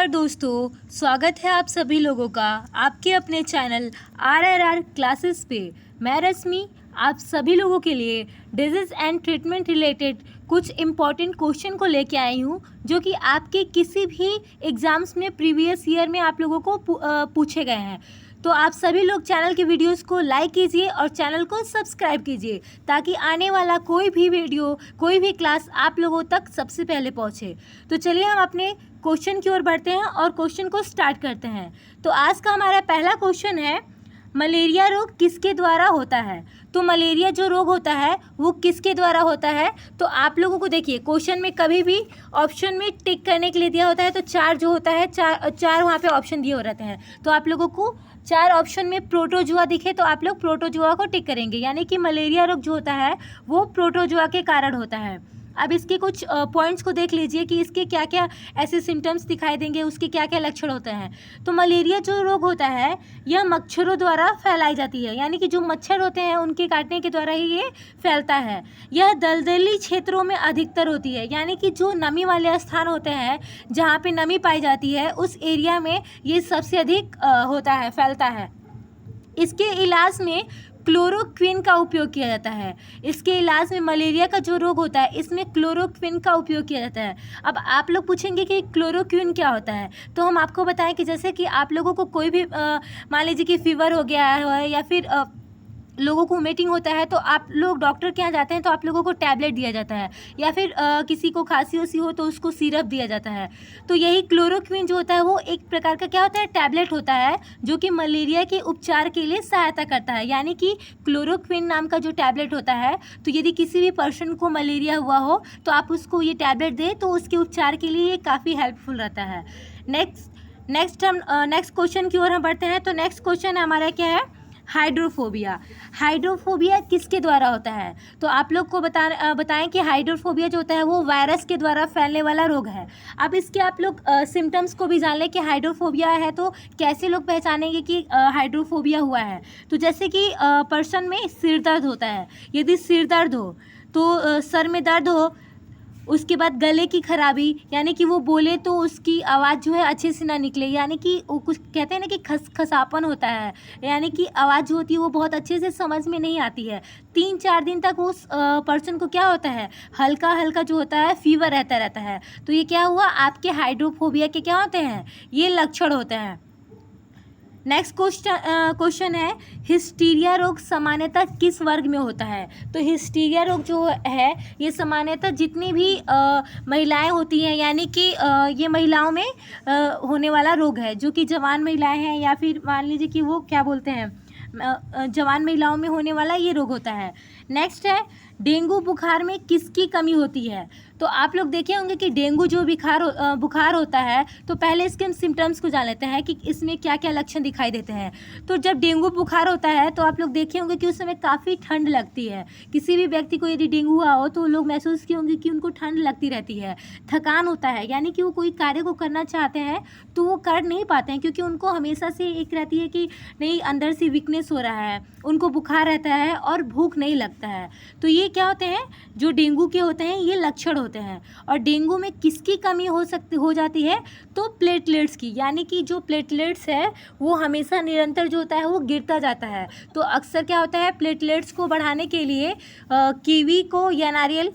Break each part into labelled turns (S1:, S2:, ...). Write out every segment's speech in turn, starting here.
S1: नमस्कार दोस्तों, स्वागत है आप सभी लोगों का आपके अपने चैनल RRR क्लासेस पे। मैं रश्मि आप सभी लोगों के लिए डिजीज़ एंड ट्रीटमेंट रिलेटेड कुछ इम्पॉर्टेंट क्वेश्चन को लेके आई हूँ, जो कि आपके किसी भी एग्ज़ाम्स में प्रीवियस ईयर में आप लोगों को पूछे गए हैं। तो आप सभी लोग चैनल की वीडियोस को लाइक कीजिए और चैनल को सब्सक्राइब कीजिए, ताकि आने वाला कोई भी वीडियो, कोई भी क्लास आप लोगों तक सबसे पहले पहुंचे। तो चलिए हम अपने क्वेश्चन की ओर बढ़ते हैं और क्वेश्चन को स्टार्ट करते हैं। तो आज का हमारा पहला क्वेश्चन है, मलेरिया रोग किसके द्वारा होता है? तो मलेरिया जो रोग होता है वो किसके द्वारा होता है? तो आप लोगों को देखिए, क्वेश्चन में कभी भी ऑप्शन में टिक करने के लिए दिया होता है, तो चार जो होता है, चार वहाँ पे ऑप्शन दिए हो रहते हैं। तो आप लोगों को चार ऑप्शन में प्रोटोजुआ दिखे तो आप लोग प्रोटोजुआ को टिक करेंगे, यानी कि मलेरिया रोग जो होता है वो प्रोटोजुआ के कारण होता है। अब इसके कुछ पॉइंट्स को देख लीजिए कि इसके क्या क्या ऐसे सिम्टम्स दिखाई देंगे, उसके क्या क्या लक्षण होते हैं। तो मलेरिया जो रोग होता है यह मच्छरों द्वारा फैलाई जाती है, यानी कि जो मच्छर होते हैं उनके काटने के द्वारा ही ये फैलता है। यह दलदली क्षेत्रों में अधिकतर होती है, यानी कि जो नमी वाले स्थान होते हैं, जहाँ पे नमी पाई जाती है, उस एरिया में ये सबसे अधिक होता है, फैलता है। इसके इलाज में क्लोरोक्विन का उपयोग किया जाता है। इसके इलाज में मलेरिया का जो रोग होता है इसमें क्लोरोक्विन का उपयोग किया जाता है। अब आप लोग पूछेंगे कि क्लोरोक्विन क्या होता है, तो हम आपको बताएं कि जैसे कि आप लोगों को कोई भी मान लीजिए कि फीवर हो गया है या फिर लोगों को वोमिटिंग होता है, तो आप लोग डॉक्टर के यहाँ जाते हैं तो आप लोगों को टैबलेट दिया जाता है, या फिर किसी को खांसी उसी हो तो उसको सिरप दिया जाता है। तो यही क्लोरोक्विन जो होता है वो एक प्रकार का क्या होता है, टैबलेट होता है, जो कि मलेरिया के उपचार के लिए सहायता करता है। यानी कि क्लोरोक्विन नाम का जो टैबलेट होता है, तो यदि किसी भी पर्सन को मलेरिया हुआ हो तो आप उसको ये टैबलेट दें तो उसके उपचार के लिए ये काफ़ी हेल्पफुल रहता है। नेक्स्ट क्वेश्चन की ओर हम बढ़ते हैं। तो नेक्स्ट क्वेश्चन हमारा क्या है, हाइड्रोफोबिया। हाइड्रोफोबिया किसके द्वारा होता है? तो आप लोग को बताएं कि हाइड्रोफोबिया जो होता है वो वायरस के द्वारा फैलने वाला रोग है। अब इसके आप लोग सिम्टम्स को भी जान लें कि हाइड्रोफोबिया है तो कैसे लोग पहचानेंगे कि हाइड्रोफोबिया हुआ है। तो जैसे कि पर्सन में सिर दर्द होता है, यदि सिर दर्द हो तो सर में दर्द हो, उसके बाद गले की खराबी, यानी कि वो बोले तो उसकी आवाज़ जो है अच्छे से ना निकले, यानी कि वो कुछ कहते हैं ना कि खसापन होता है, यानी कि आवाज़ जो होती है वो बहुत अच्छे से समझ में नहीं आती है। 3-4 दिन तक उस पर्सन को क्या होता है, हल्का हल्का जो होता है फीवर रहता है। तो ये क्या हुआ, आपके हाइड्रोफोबिया के क्या होते हैं, ये लक्षण होते हैं। नेक्स्ट क्वेश्चन है, हिस्टीरिया रोग सामान्यतः किस वर्ग में होता है? तो हिस्टीरिया रोग जो है ये सामान्यतः जितनी भी महिलाएं होती हैं, यानी कि ये महिलाओं में होने वाला रोग है, जो कि जवान महिलाएं हैं या फिर मान लीजिए कि वो क्या बोलते हैं, जवान महिलाओं में होने वाला ये रोग होता है। नेक्स्ट है, डेंगू बुखार में किसकी कमी होती है? तो आप लोग देखे होंगे कि डेंगू जो बुखार होता है, तो पहले इसके हम सिम्टम्स को जान लेते हैं कि इसमें क्या क्या लक्षण दिखाई देते हैं। तो जब डेंगू बुखार होता है तो आप लोग देखे होंगे कि उस समय काफ़ी ठंड लगती है। किसी भी व्यक्ति को यदि डेंगू हुआ हो तो लोग महसूस किए होंगे कि उनको ठंड लगती रहती है। थकान होता है, यानी कि वो कोई कार्य को करना चाहते हैं तो वो कर नहीं पाते हैं, क्योंकि उनको हमेशा से एक रहती है कि नहीं, अंदर से वीकनेस हो रहा है, उनको बुखार रहता है और भूख नहीं लगता है। तो ये क्या होते हैं, जो डेंगू के होते हैं ये लक्षण होते हैं। और डेंगू में किसकी कमी हो जाती है, तो प्लेटलेट्स की, यानी कि जो प्लेटलेट्स है वो हमेशा निरंतर जो होता है वो गिरता जाता है। तो अक्सर क्या होता है, प्लेटलेट्स को बढ़ाने के लिए कीवी को या नारियल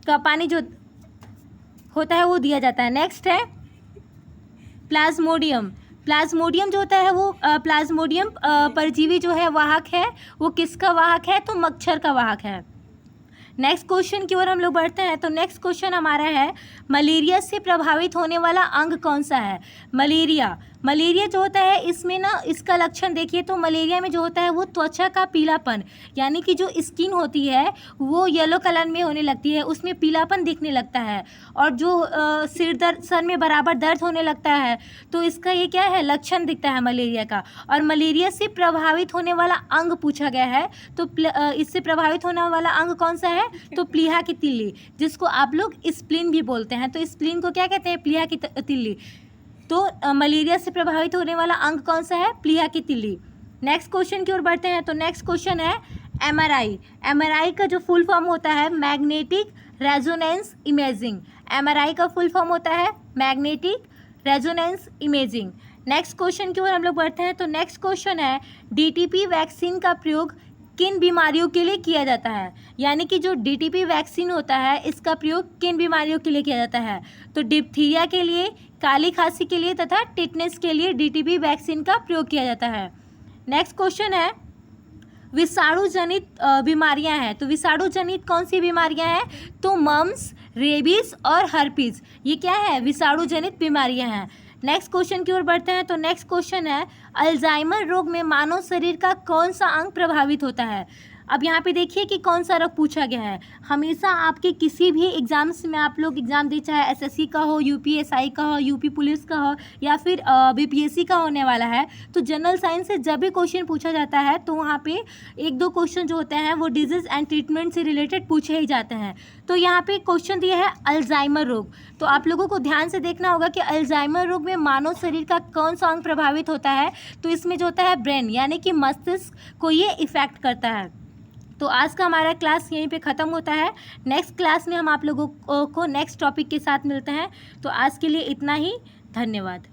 S1: का पानी जो होता है वो दिया जाता है। नेक्स्ट है प्लाज्मोडियम। प्लाज्मोडियम जो होता है वो प्लाज्मोडियम परजीवी जो है वाहक है, वो किसका वाहक है, तो मच्छर का वाहक है। नेक्स्ट क्वेश्चन की ओर हम लोग बढ़ते हैं। तो नेक्स्ट क्वेश्चन हमारा है, मलेरिया से प्रभावित होने वाला अंग कौन सा है? मलेरिया जो होता है इसमें ना, इसका लक्षण देखिए तो मलेरिया में जो होता है वो त्वचा का पीलापन, यानी कि जो स्किन होती है वो येलो कलर में होने लगती है, उसमें पीलापन दिखने लगता है। और जो सर में बराबर दर्द होने लगता है, तो इसका ये क्या है, लक्षण दिखता है मलेरिया का। और मलेरिया से प्रभावित होने वाला अंग पूछा गया है, तो इससे प्रभावित होने वाला अंग कौन सा है, तो प्लीहा की तिल्ली, जिसको आप लोग स्प्लीन भी बोलते हैं। तो स्प्लीन को क्या कहते हैं, प्लीहा की तिल्ली। तो मलेरिया से प्रभावित होने वाला अंग कौन सा है, प्लीहा की तिल्ली। नेक्स्ट क्वेश्चन की ओर बढ़ते हैं। तो नेक्स्ट क्वेश्चन है एमआरआई का जो फुल फॉर्म होता है मैग्नेटिक रेजोनेंस इमेजिंग। एमआरआई का फुल फॉर्म होता है magnetic resonance imaging. Next question की ओर हम लोग बढ़ते हैं। तो नेक्स्ट क्वेश्चन है डीटीपी वैक्सीन का प्रयोग किन बीमारियों के लिए किया जाता है, यानी कि जो डीटीपी वैक्सीन होता है इसका प्रयोग किन बीमारियों के लिए किया जाता है। तो डिप्थीरिया के लिए, काली खांसी के लिए तथा टिटनेस के लिए डीटीपी वैक्सीन का प्रयोग किया जाता है। नेक्स्ट क्वेश्चन है विषाणु जनित बीमारियां हैं। तो विषाणु जनित कौन सी बीमारियां हैं? तो मम्स, रेबीज और हर्पीज, ये क्या है? विषाणु जनित बीमारियां हैं। नेक्स्ट क्वेश्चन की ओर बढ़ते हैं। तो नेक्स्ट क्वेश्चन है अल्जाइमर रोग में मानव शरीर का कौन सा अंग प्रभावित होता है। अब यहाँ पे देखिए कि कौन सा रोग पूछा गया है। हमेशा आपके किसी भी एग्जाम्स में आप लोग एग्ज़ाम दी, चाहे एसएससी का हो, यूपीएसआई का हो, यूपी पुलिस का हो या फिर बीपीएससी का होने वाला है, तो जनरल साइंस से जब भी क्वेश्चन पूछा जाता है तो वहाँ पे एक दो क्वेश्चन जो होते हैं वो डिजीज़ एंड ट्रीटमेंट से रिलेटेड पूछे ही जाते हैं। तो यहाँ पे क्वेश्चन दिया है अल्जाइमर रोग। तो आप लोगों को ध्यान से देखना होगा कि अल्जाइमर रोग में मानव शरीर का कौन सा अंग प्रभावित होता है। तो इसमें जो होता है ब्रेन यानी कि मस्तिष्क को ये इफ़ेक्ट करता है। तो आज का हमारा क्लास यहीं पे ख़त्म होता है। नेक्स्ट क्लास में हम आप लोगों को नेक्स्ट टॉपिक के साथ मिलते हैं। तो आज के लिए इतना ही, धन्यवाद।